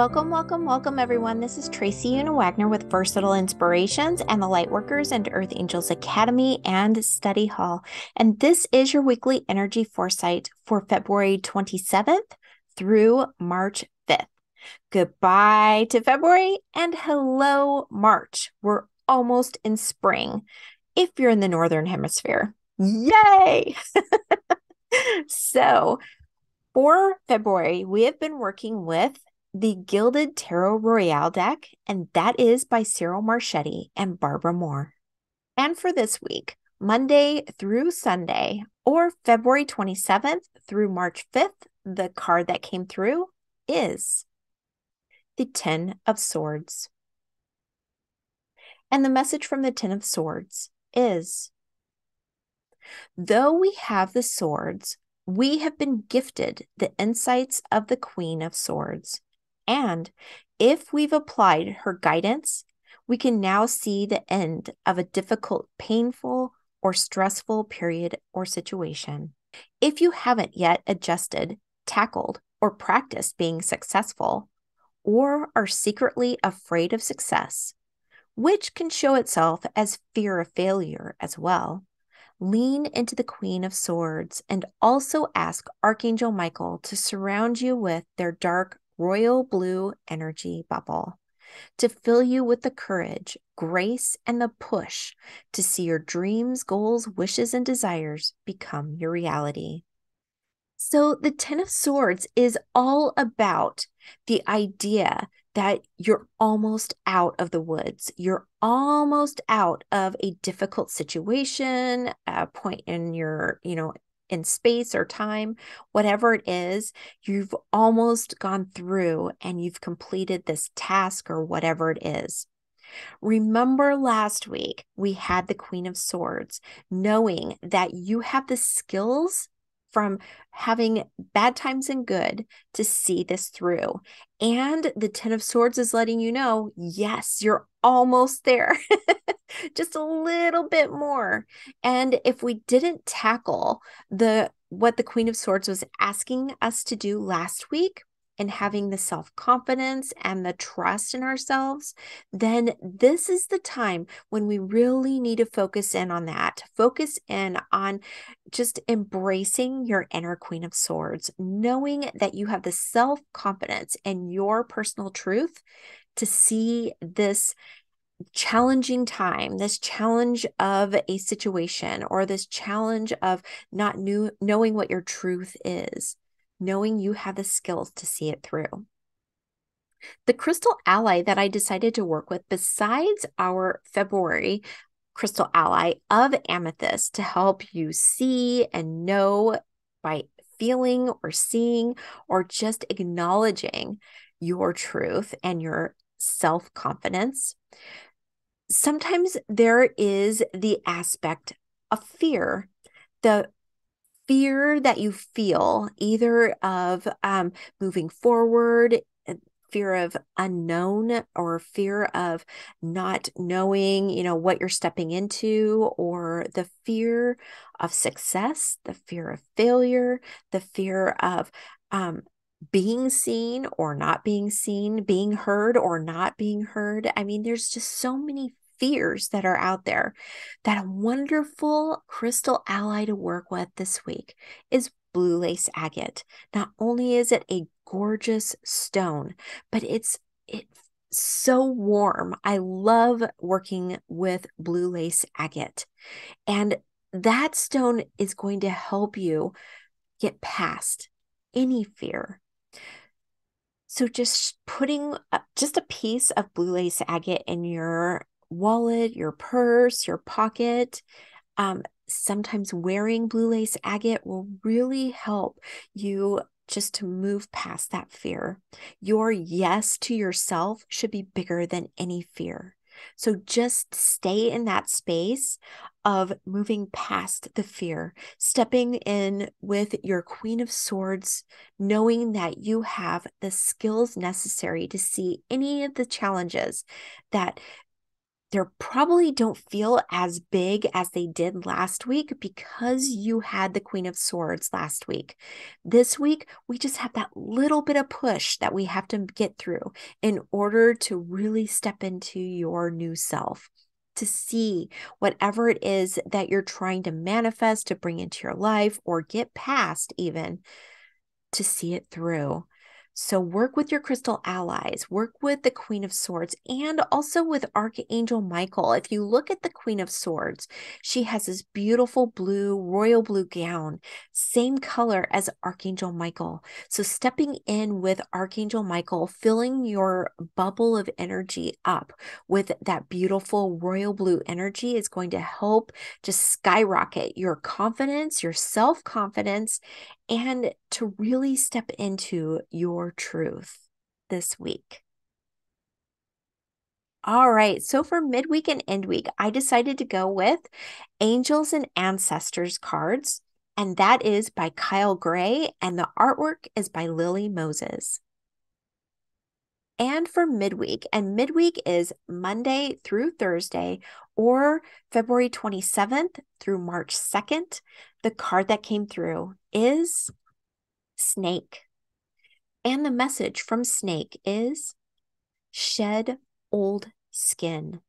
Welcome, everyone. This is Tracy Una Wagner with Versatile Inspirations and the Lightworkers and Earth Angels Academy and Study Hall. And this is your weekly energy foresight for February 27th through March 5th. Goodbye to February and hello, March. We're almost in spring if you're in the Northern Hemisphere. Yay! So, for February, we have been working with the Gilded Tarot Royale deck, and that is by Cyril Marchetti and Barbara Moore. And for this week, Monday through Sunday, or February 27th through March 5th, the card that came through is the Ten of Swords. And the message from the Ten of Swords is, though we have the swords, we have been gifted the insights of the Queen of Swords. And if we've applied her guidance, we can now see the end of a difficult, painful, or stressful period or situation. If you haven't yet adjusted, tackled, or practiced being successful, or are secretly afraid of success, which can show itself as fear of failure as well, lean into the Queen of Swords and also ask Archangel Michael to surround you with their dark royal blue energy bubble to fill you with the courage, grace, and the push to see your dreams, goals, wishes, and desires become your reality. So the Ten of Swords is all about the idea that you're almost out of the woods. You're almost out of a difficult situation, a point in your, in space or time, whatever it is, you've almost gone through and you've completed this task or whatever it is. Remember last week, we had the Queen of Swords, knowing that you have the skills from having bad times and good to see this through. And the Ten of Swords is letting you know, yes, you're almost there. Just a little bit more. And if we didn't tackle what the Queen of Swords was asking us to do last week, and having the self-confidence and the trust in ourselves, then this is the time when we really need to focus in on that. Focus in on just embracing your inner Queen of Swords, knowing that you have the self-confidence and your personal truth to see this challenging time, this challenge of a situation, or this challenge of not knowing what your truth is, knowing you have the skills to see it through. The crystal ally that I decided to work with, besides our February crystal ally of Amethyst, to help you see and know by feeling or seeing or just acknowledging your truth and your self-confidence. Sometimes there is the aspect of fear, the fear that you feel either of moving forward, fear of unknown, or fear of not knowing, what you're stepping into, or the fear of success, the fear of failure, the fear of being seen or not being seen, being heard or not being heard. I mean, there's just so many fears that are out there. That a wonderful crystal ally to work with this week is blue lace agate. Not only is it a gorgeous stone, but it's so warm. I love working with blue lace agate. And that stone is going to help you get past any fear. So just putting just a piece of blue lace agate in your wallet, your purse, your pocket. Sometimes wearing blue lace agate will really help you just to move past that fear. Your yes to yourself should be bigger than any fear. So just stay in that space of moving past the fear, stepping in with your Queen of Swords, knowing that you have the skills necessary to see any of the challenges that They probably don't feel as big as they did last week because you had the Queen of Swords last week. This week, we just have that little bit of push that we have to get through in order to really step into your new self, to see whatever it is that you're trying to manifest, to bring into your life, or get past even, to see it through. So work with your crystal allies, work with the Queen of Swords, and also with Archangel Michael. If you look at the Queen of Swords, she has this beautiful blue, royal blue gown, same color as Archangel Michael. So stepping in with Archangel Michael, filling your bubble of energy up with that beautiful royal blue energy is going to help just skyrocket your confidence, your self-confidence, and to really step into your truth this week. All right, so for midweek and end week, I decided to go with Angels and Ancestors cards, and that is by Kyle Gray, and the artwork is by Lily Moses. And for midweek, and midweek is Monday through Thursday, or February 27th through March 2nd, the card that came through is Snake. And the message from Snake is shed old skin.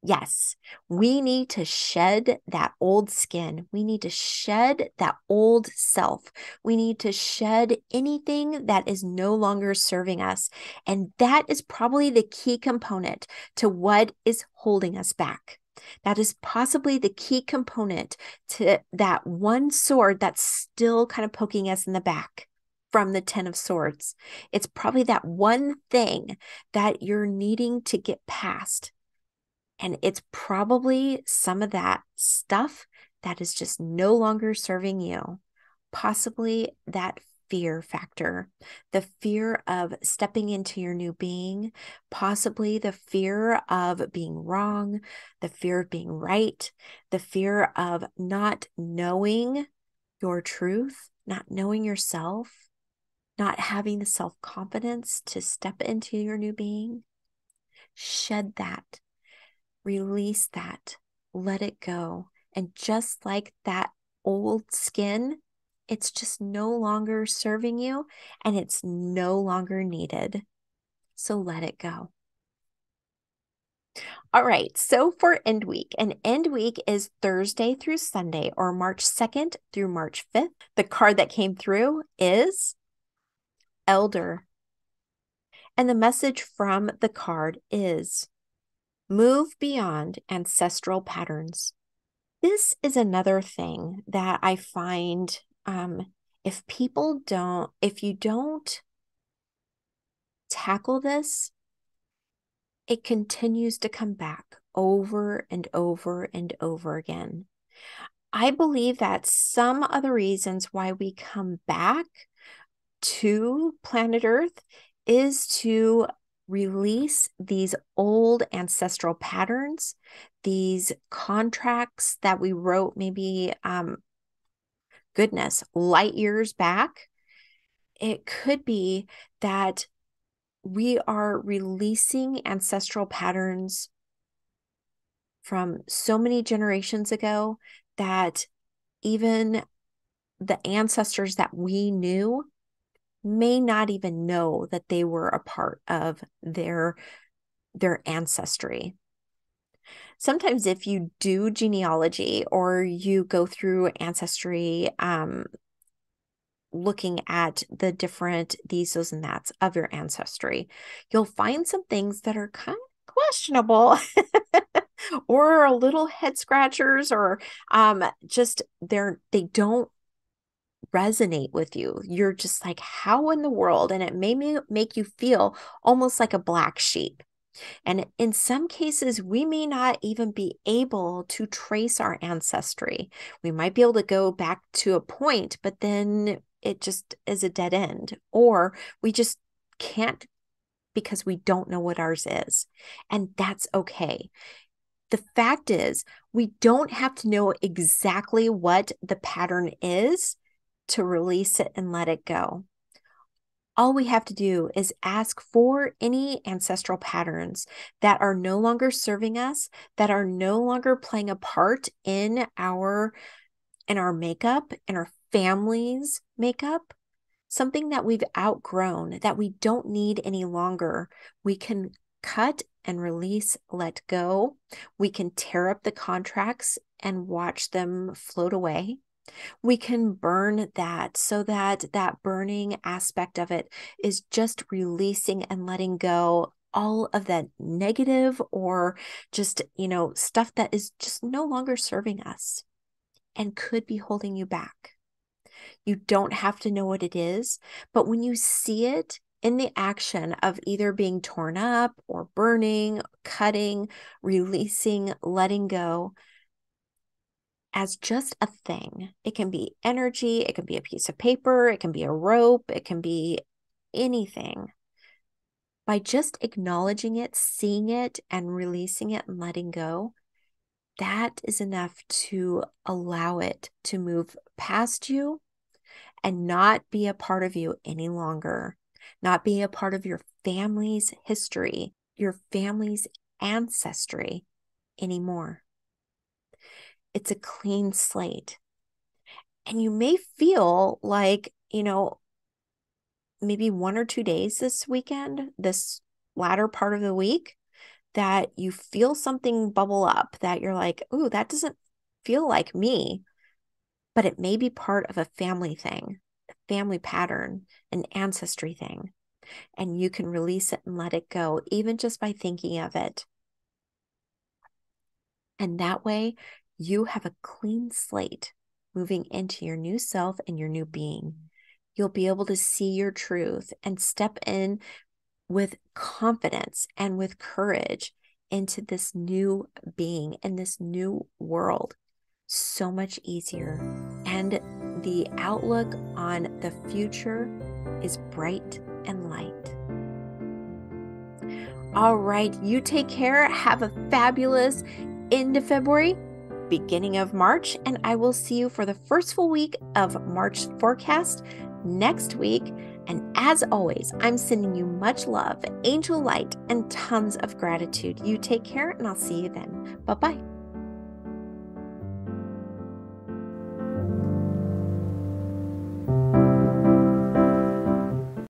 Yes, we need to shed that old skin. We need to shed that old self. We need to shed anything that is no longer serving us. And that is probably the key component to what is holding us back. That is possibly the key component to that one sword that's still kind of poking us in the back from the 10 of Swords. It's probably that one thing that you're needing to get past. And it's probably some of that stuff that is just no longer serving you. Possibly that fear factor, the fear of stepping into your new being, possibly the fear of being wrong, the fear of being right, the fear of not knowing your truth, not knowing yourself, not having the self-confidence to step into your new being. Shed that. Release that, let it go. And just like that old skin, it's just no longer serving you and it's no longer needed. So let it go. All right, so for end week, and end week is Thursday through Sunday, or March 2nd through March 5th. The card that came through is Elder. And the message from the card is move beyond ancestral patterns. This is another thing that I find if you don't tackle this, it continues to come back over and over and over again. I believe that some of the reasons why we come back to planet Earth is to release these old ancestral patterns, these contracts that we wrote maybe, light years back. It could be that we are releasing ancestral patterns from so many generations ago that even the ancestors that we knew may not even know that they were a part of their ancestry. Sometimes if you do genealogy or you go through ancestry, looking at the different these, those, and that's of your ancestry, you'll find some things that are kind of questionable or a little head scratchers, or just they don't resonate with you. You're just like, how in the world? And it may make you feel almost like a black sheep. And in some cases, we may not even be able to trace our ancestry. We might be able to go back to a point, but then it just is a dead end, or we just can't because we don't know what ours is. And that's okay. The fact is, we don't have to know exactly what the pattern is to release it and let it go. All we have to do is ask for any ancestral patterns that are no longer serving us, that are no longer playing a part in our makeup, in our family's makeup, something that we've outgrown, that we don't need any longer. We can cut and release, let go. We can tear up the contracts and watch them float away. We can burn that, so that that burning aspect of it is just releasing and letting go all of that negative or just, stuff that is just no longer serving us and could be holding you back. You don't have to know what it is, but when you see it in the action of either being torn up or burning, cutting, releasing, letting go, as just a thing. It can be energy, it can be a piece of paper, it can be a rope, it can be anything. By just acknowledging it, seeing it, and releasing it and letting go, that is enough to allow it to move past you and not be a part of you any longer, not be a part of your family's history, your family's ancestry anymore. It's a clean slate. And you may feel like, maybe 1 or 2 days this weekend, this latter part of the week, that you feel something bubble up that you're like, ooh, that doesn't feel like me. But it may be part of a family thing, a family pattern, an ancestry thing. And you can release it and let it go, even just by thinking of it. And that way, you have a clean slate moving into your new self and your new being. You'll be able to see your truth and step in with confidence and with courage into this new being and this new world. So much easier. And the outlook on the future is bright and light. All right, you take care. Have a fabulous end of February, beginning of March, and I will see you for the first full week of March forecast next week. And as always, I'm sending you much love, angel light, and tons of gratitude. You take care, and I'll see you then. Bye-bye.